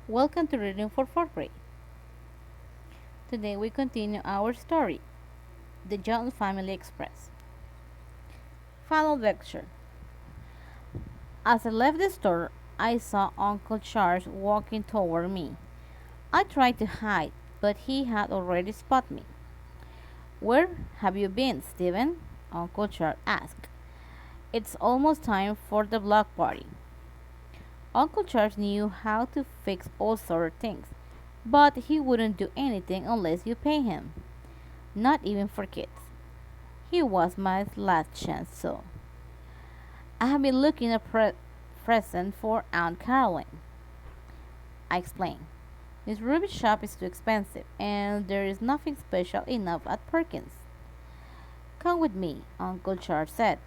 Welcome to Reading for 4th grade. Today we continue our story, The Jones Family Express. Final lecture. As I left the store, I saw Uncle Charles walking toward me. I tried to hide, but he had already spotted me. Where have you been, Stephen? Uncle Charles asked. It's almost time for the block party. Uncle Charles knew how to fix all sorts of things, but he wouldn't do anything unless you pay him. Not even for kids. He was my last chance, so. I have been looking a present for Aunt Caroline. I explained. Miss Ruby's shop is too expensive, and there is nothing special enough at Perkins. Come with me, Uncle Charles said.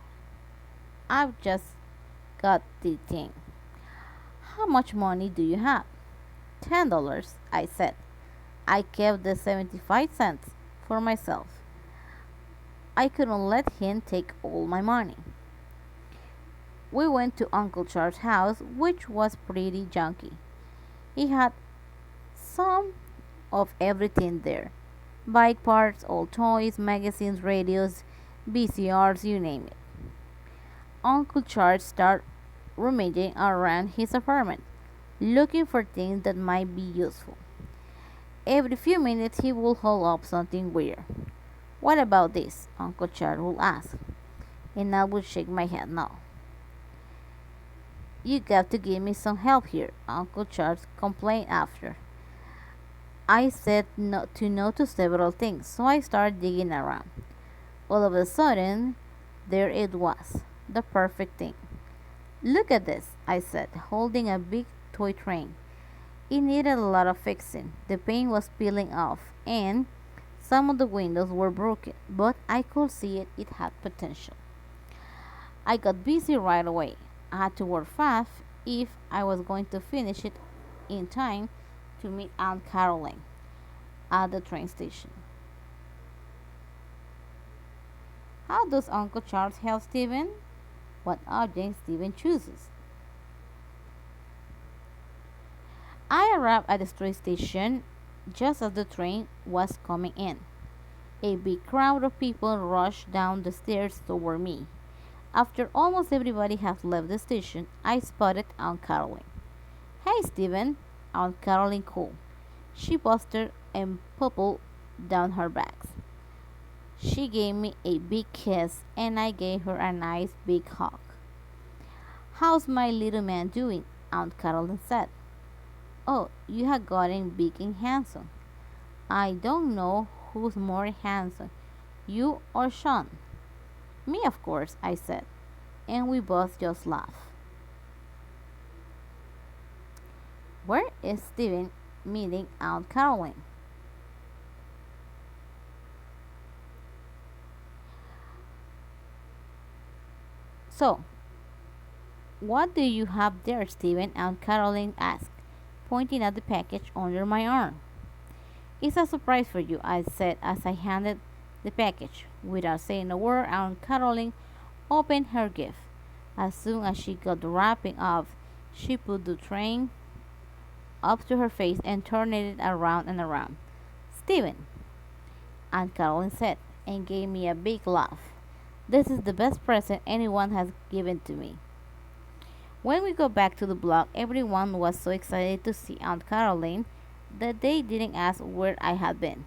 I've just got the thing. How much money do you have? $10, I said. I kept the 75 cents for myself. I couldn't let him take all my money. We went to Uncle Charles' house, which was pretty junky. He had some of everything there: bike parts, old toys, magazines, radios, VCRs, you name it. Uncle Charles started rummaging around his apartment, looking for things that might be useful. Every few minutes he would hold up something weird. What about this? Uncle Charles would ask, and I would shake my head no. You got to give me some help here, Uncle Charles complained after. I said no to several things, so I started digging around. All of a sudden, there it was, the perfect thing. Look at this, I said, holding a big toy train. It needed a lot of fixing. The paint was peeling off, and some of the windows were broken, but I could see it had potential. I got busy right away. I had to work fast if I was going to finish it in time to meet Aunt Caroline at the train station. How does Uncle Charles help Stephen? What object Stephen chooses? I arrived at the train station just as the train was coming in. A big crowd of people rushed down the stairs toward me. After almost everybody had left the station, I spotted Aunt Caroline. Hey, Stephen, Aunt Caroline called. She busted and purple down her back. She gave me a big kiss, and I gave her a nice big hug. How's my little man doing? Aunt Caroline said. Oh, you have gotten big and handsome. I don't know who's more handsome, you or Sean. Me, of course, I said, and we both just laughed. Where is Stephen meeting Aunt Caroline? So, what do you have there, Stephen? Aunt Caroline asked, pointing at the package under my arm. It's a surprise for you, I said as I handed the package. Without saying a word, Aunt Caroline opened her gift. As soon as she got the wrapping off, she put the train up to her face and turned it around and around. Stephen, Aunt Caroline said, and gave me a big laugh. This is the best present anyone has given to me. When we got back to the block, everyone was so excited to see Aunt Caroline that they didn't ask where I had been.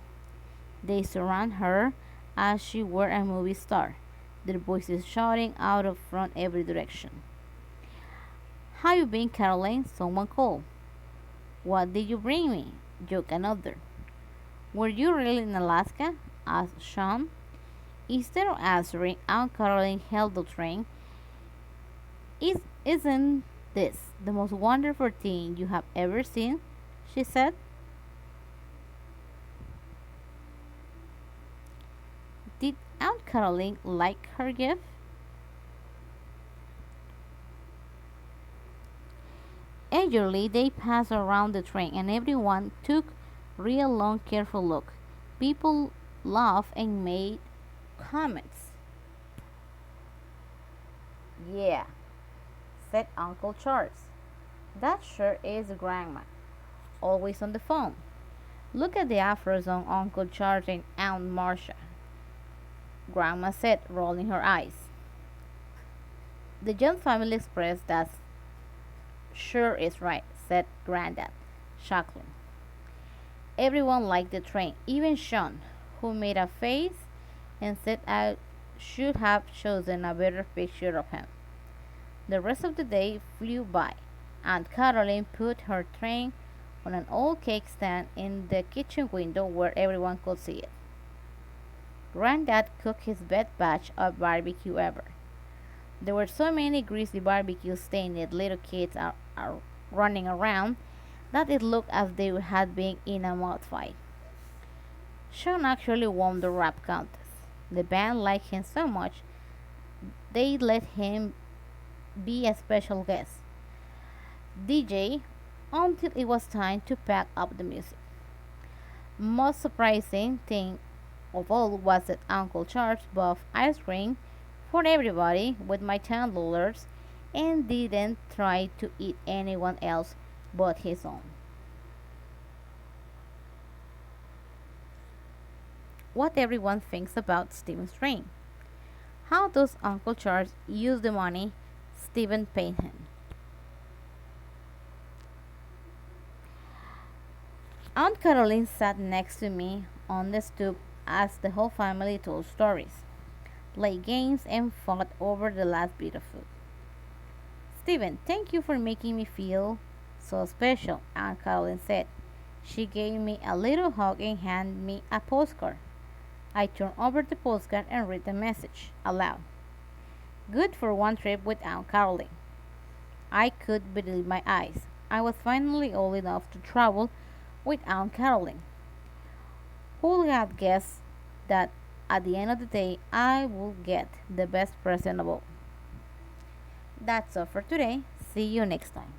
They surrounded her as she were a movie star, their voices shouting out of from every direction. How you been, Caroline? Someone called. What did you bring me? Joked another. Were you really in Alaska? Asked Sean. Instead of answering, Aunt Caroline held the train. Isn't this the most wonderful thing you have ever seen? She said. Did Aunt Caroline like her gift? Eagerly they passed around the train and everyone took real long careful look. People laughed and made comments. Yeah, said Uncle Charles. That sure is Grandma. always on the phone. Look at the afros on Uncle Charles and Aunt Marcia, Grandma said, rolling her eyes. The Jones family expressed that sure is right, said Grandad, chuckling. Everyone liked the train, even Sean, who made a face and said I should have chosen a better picture of him. The rest of the day flew by. Aunt Caroline put her tray on an old cake stand in the kitchen window where everyone could see it. Granddad cooked his best batch of barbecue ever. There were so many greasy barbecue stained little kids are running around that it looked as they had been in a mud fight. Sean actually won the rap contest. The band liked him so much they let him be a special guest DJ until it was time to pack up the music. Most surprising thing of all was that Uncle Charles bought ice cream for everybody with my $10 and didn't try to eat anyone else but his own. What everyone thinks about Stephen's train. How does Uncle Charles use the money Stephen paid him? Aunt Caroline sat next to me on the stoop as the whole family told stories, played games, and fought over the last bit of food. Stephen, thank you for making me feel so special, Aunt Caroline said. She gave me a little hug and handed me a postcard. I turned over the postcard and read the message aloud. Good for one trip with Aunt Caroline. I could believe my eyes. I was finally old enough to travel with Aunt Caroline. Who would have guessed that at the end of the day I would get the best present of all? That's all for today. See you next time.